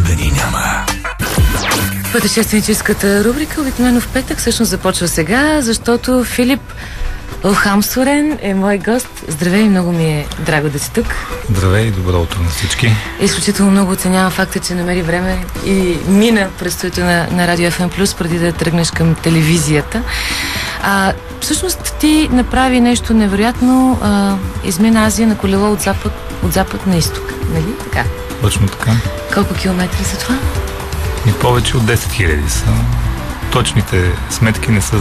Загубени няма. Пътешественическата рубрика обикновено в петък всъщност започва сега, защото Филип Лхамсурен е мой гост. Здравей, много ми е драго да си тук. Здравей и добро утро на всички. Изключително много оценявам факта, че намери време и мина през студиото на Радио FM+, преди да тръгнеш към телевизията. Всъщност ти направи нещо невероятно. Измина Азия на колело от запад на изток. Нали така? Точно така. Колко километри са това? И повече от 10 000 са. Точните сметки не са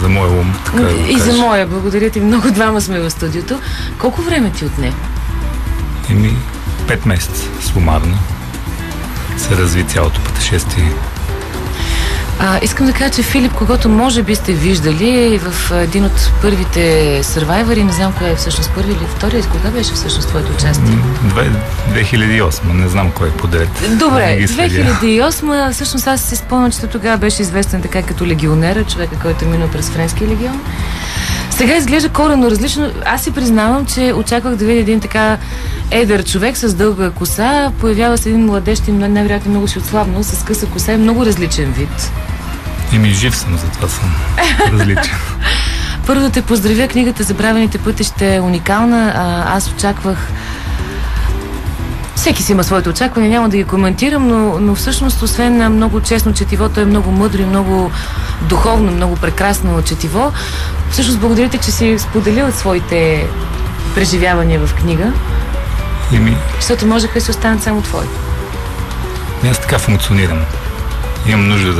за моя ум. Така да и за моя. Благодаря ти много. Двама сме в студиото. Колко време ти отне? 5 месеца сумарно се разви цялото пътешествие. Искам да кажа, че Филип, когато може би сте виждали в един от първите Survivor, не знам кой е всъщност първи или втори, кога беше всъщност твоето участие? 2008, не знам кой е подред. Добре, 2008, всъщност аз си спомням, че тогава беше известен така като легионера, човека, който е минал през Френския легион. Сега изглежда коренно различно. Аз си признавам, че очаквах да видя един така едър човек с дълга коса. Появява се един младеж и най-вероятно много си отслабнал, с къса коса и много различен вид. Жив съм, затова съм различен. Първо да те поздравя, книгата "Забравените пътища" е уникална. Аз очаквах... Всеки си има своите очаквания, няма да ги коментирам, но всъщност, освен на много честно четиво, то е много мъдро и много духовно, много прекрасно четиво. Всъщност, благодаря ти, че си споделил своите преживявания в книга, защото можеха да си останат само твои. Аз така функционирам. Имам нужда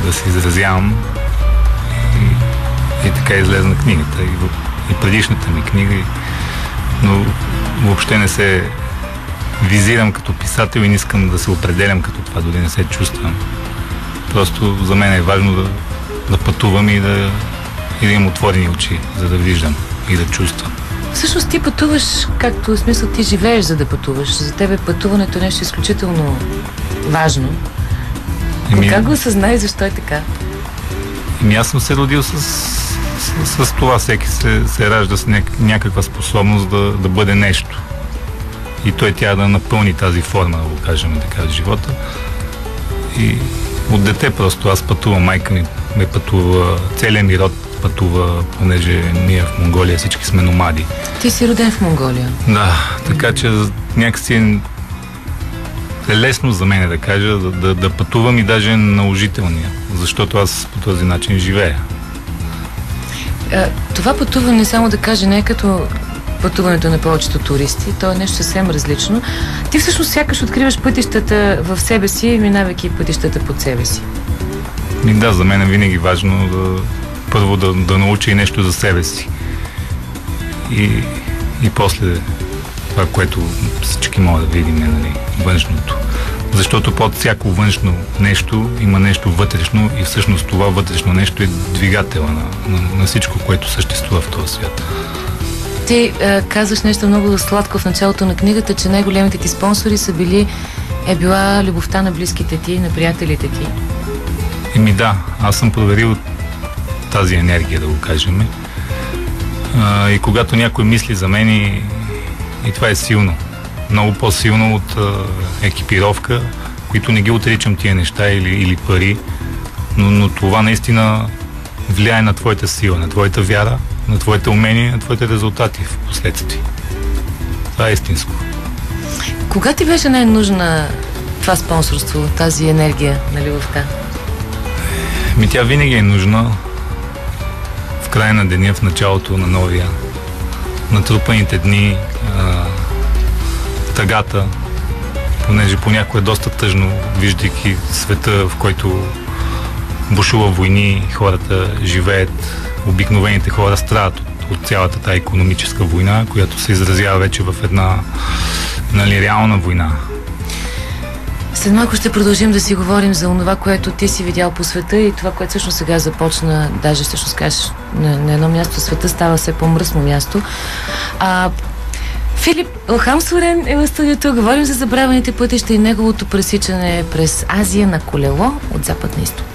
да се изразявам и така излезна книгата. И предишната ми книга, но въобще не се визирам като писател и не искам да се определям като това, дори не се чувствам. Просто за мен е важно да пътувам и да имам отворени очи, за да виждам и да чувствам. Всъщност ти пътуваш, както в смисъл ти живееш, за да пътуваш. За тебе пътуването е нещо изключително важно. Как го осъзна и защо е така? Аз съм се родил с това. Всеки се ражда с някаква способност да бъде нещо. И той тя да напълни тази форма, да го кажем така, в живота. И от дете просто аз пътувам, майка ми ме пътува, целият ми род пътува, понеже ние в Монголия всички сме номади. Ти си роден в Монголия? Да, така че някакси е лесно за мен да кажа, да пътувам и даже наложителния, защото аз по този начин живея. Това пътуване, само да кажа, не е като пътуването на повечето туристи, то е нещо съвсем различно. Ти всъщност сякаш откриваш пътищата в себе си, минавайки пътищата под себе си. Да, за мен е винаги важно първо да науча и нещо за себе си. И после това, което всички могат да видим, нали, външното. Защото под всяко външно нещо има нещо вътрешно и всъщност това вътрешно нещо е двигатела на всичко, което съществува в този свят. Ти казваш нещо много сладко в началото на книгата, че най-големите ти спонсори е била любовта на близките ти, на приятелите ти. Да, аз съм проверил тази енергия, да го кажем. И когато някой мисли за мен и това е силно. Много по-силно от екипировка, които не ги отричам тия неща или пари, но това наистина влияе на твоята сила, на твоята вяра, на твоите умения, на твоите резултати в последствие. Това е истинско. Кога ти беше най-нужна това спонсорство, тази енергия на любовта? Тя винаги е нужна в края на деня, в началото на новия, натрупаните дни, тъгата, понеже понякога е доста тъжно, виждайки света, в който бушува войни, хората живеят, обикновените хора страдат от цялата тази икономическа война, която се изразява вече в една реална война. След малко ще продължим да си говорим за онова, което ти си видял по света и това, което всъщност сега започна, даже всъщност кажеш, на едно място света става все по-мръсно място. Филип Лхамсурен е в студиото. Говорим за забравените пътища и неговото пресичане през Азия на колело от запад на изток.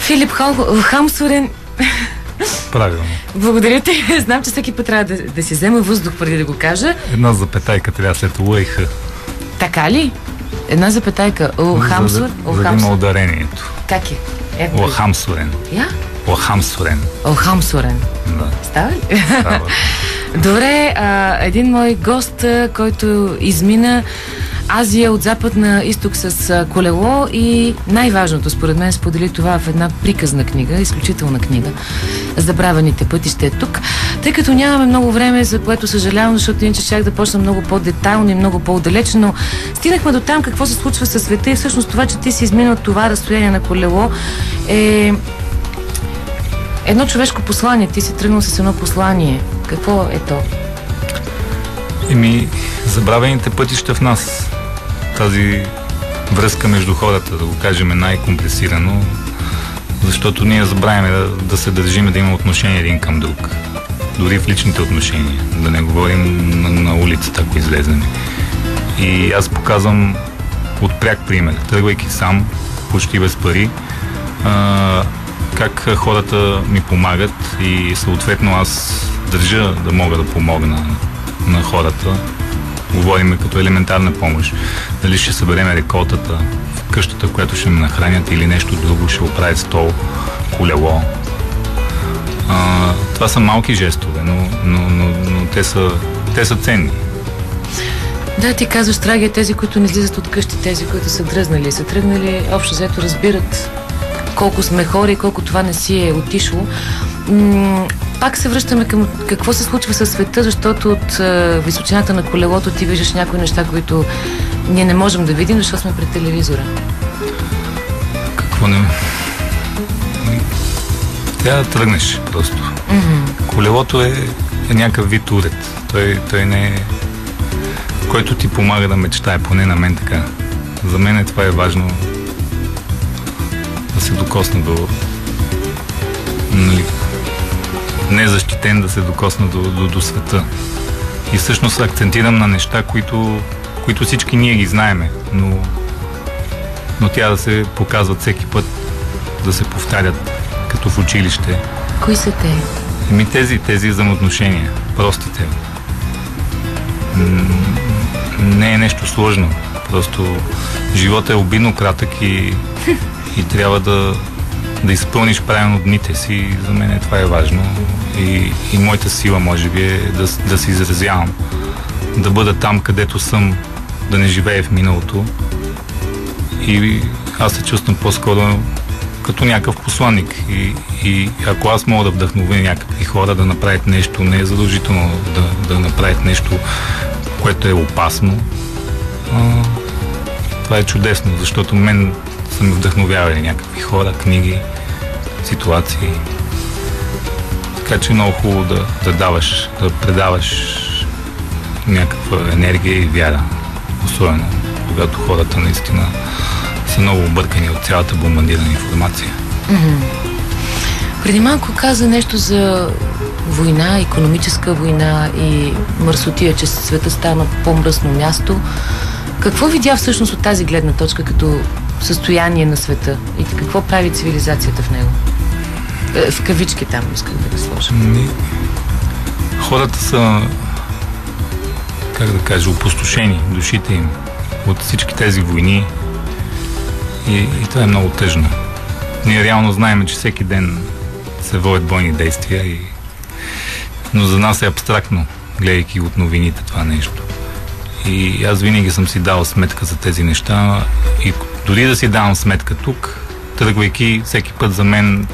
Филип Хамсурен. Правилно. Благодаря ти. Знам, че всеки път трябва да си взема въздух преди да го кажа. Една запетайка трябва след Л и Х. Така ли? Една запетайка. Хамсур. За да има ударението. Как е? Хамсурен. Я? Хамсурен. Хамсурен. Да. Става ли? Става. Добре, един мой гост, който измина Азия от запад на изток с колело и най-важното, според мен, сподели това в една приказна книга, изключителна книга. Забравените пътища е тук. Тъй като нямаме много време, за което съжалявам, защото иначе щях да почна много по-детайлно и много по-отдалечно, но стигнахме до там какво се случва със света и всъщност това, че ти си изминал това разстояние на колело е едно човешко послание. Ти си тръгнал с едно послание. Какво е то? Забравените пътища в нас. Тази връзка между хората, да го кажем най-компресирано, защото ние забравяме да се държим, да имаме отношение един към друг. Дори в личните отношения. Да не говорим на улицата, ако излезем. И аз показвам от пряк пример, тръгвайки сам, почти без пари, как хората ми помагат и съответно аз държа да мога да помогна на хората. Говорим като елементарна помощ. Дали ще съберем реколтата в къщата, която ще ме нахранят или нещо друго, ще оправят стол, колело. Това са малки жестове, но те са ценни. Да, ти казваш, драги, тези, които не излизат от къщи, тези, които са дръзнали, са тръгнали, общо взето разбират колко сме хора и колко това не си е отишло. Пак се връщаме към какво се случва със света, защото от височината на колелото ти виждаш някои неща, които ние не можем да видим, защото сме пред телевизора. Какво не... Трябва да тръгнеш просто. Колелото е някакъв вид уред. Той не е... който ти помага да мечтае, поне на мен така. За мен това е важно да се докосна до... не е защитен, да се докосна до света. И всъщност акцентирам на неща, които всички ние ги знаеме, но тя да се показват всеки път, да се повтарят като в училище. Кои са те? Тези взаимоотношения, простите. Не е нещо сложно. Просто животът е обидно кратък и трябва да изпълниш правилно дните си. За мен това е важно. И моята сила, може би, е да се изразявам. Да бъда там, където съм, да не живея в миналото. И аз се чувствам по-скоро като някакъв посланник. И ако аз мога да вдъхновя някакви хора да направят нещо, не е задължително да направят нещо, което е опасно, това е чудесно, защото мен са ме вдъхновявали някакви хора, книги, ситуации. Така че е много хубаво да даваш, да предаваш някаква енергия и вяра. Особено когато хората наистина са много объркани от цялата бомбардирана информация. Преди малко каза нещо за война, икономическа война и мърсотия, че света стана по-мръсно място. Какво видя всъщност от тази гледна точка като състояние на света и какво прави цивилизацията в него? В кавички там исках да сложа. Хората са, как да кажа, опустошени, душите им от всички тези войни и това е много тъжно. Ние реално знаем, че всеки ден се водят бойни действия, но за нас е абстрактно, гледайки от новините това нещо. И аз винаги съм си дал сметка за тези неща и дори да си давам сметка тук, тръгвайки всеки път за мен,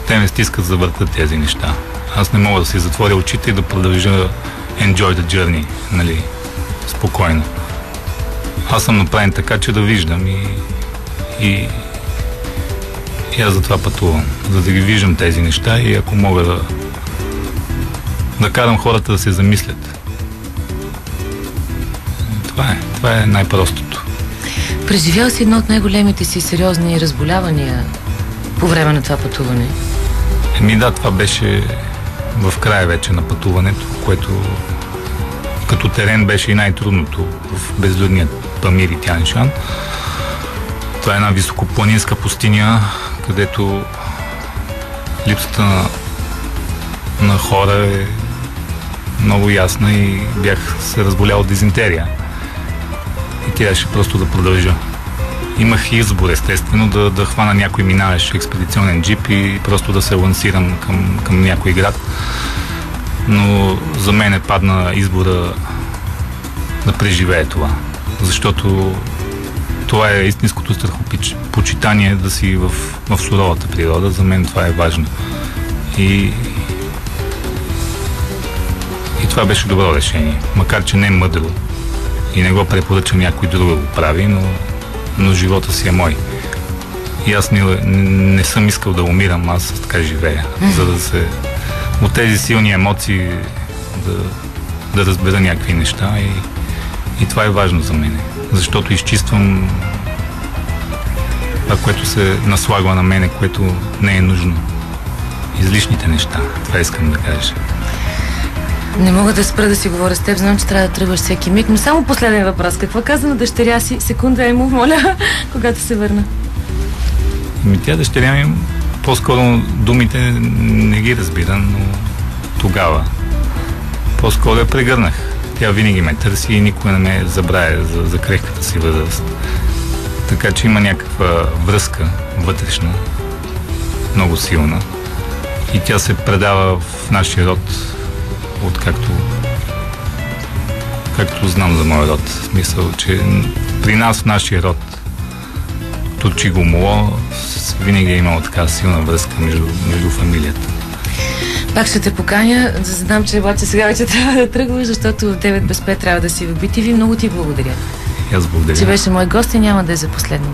те ме стискат за върта тези неща. Аз не мога да си затворя очите и да продължа enjoy the journey, нали, спокойно. Аз съм направен така, че да виждам и аз затова пътувам, за да ги виждам тези неща и ако мога да карам хората да се замислят. Това е най-простото. Преживял си едно от най-големите си сериозни разболявания по време на това пътуване? Да, това беше в края вече на пътуването, което като терен беше и най-трудното в безлюдният Памир и Тяншан. Това е една високопланинска пустиня, където липсата на хора е много ясна и бях се разболял от дизентерия. И трябваше просто да продължа. Имах избор, естествено, да хвана някой минаващ експедиционен джип и просто да се лансирам към някой град. Но за мен падна избора да преживее това. Защото това е истинското страхопочитание, да си в суровата природа. За мен това е важно. И това беше добро решение. Макар че не е мъдро и не го препоръчам някой друг да го прави, но живота си е мой. И аз не съм искал да умирам, аз така живея. За да се от тези силни емоции да разбера някакви неща и това е важно за мен. Защото изчиствам това, което се наслагва на мене, което не е нужно. Излишните неща. Това искам да кажа. Не мога да спра да си говоря с теб, знам, че трябва да тръгваш всеки миг, но само последен въпрос. Какво каза на дъщеря си? Секунда, Емо, моля, когато се върна. Тя дъщеря ми по-скоро думите не ги разбира, но тогава по-скоро я прегърнах. Тя винаги ме търси и никога не ме забравя за крехката си възраст. Така че има някаква връзка вътрешна, много силна. И тя се предава в нашия род, от както знам за моя род. В смисъл, че при нас в нашия род Турчи Гумоло винаги е имало така силна връзка между фамилията. Пак ще те поканя, да знам, че обаче сега вече трябва да тръгваш, защото в 9 без 5 трябва да си в BTV. Много ти благодаря. И аз благодаря. Че беше мой гост и няма да е за последно.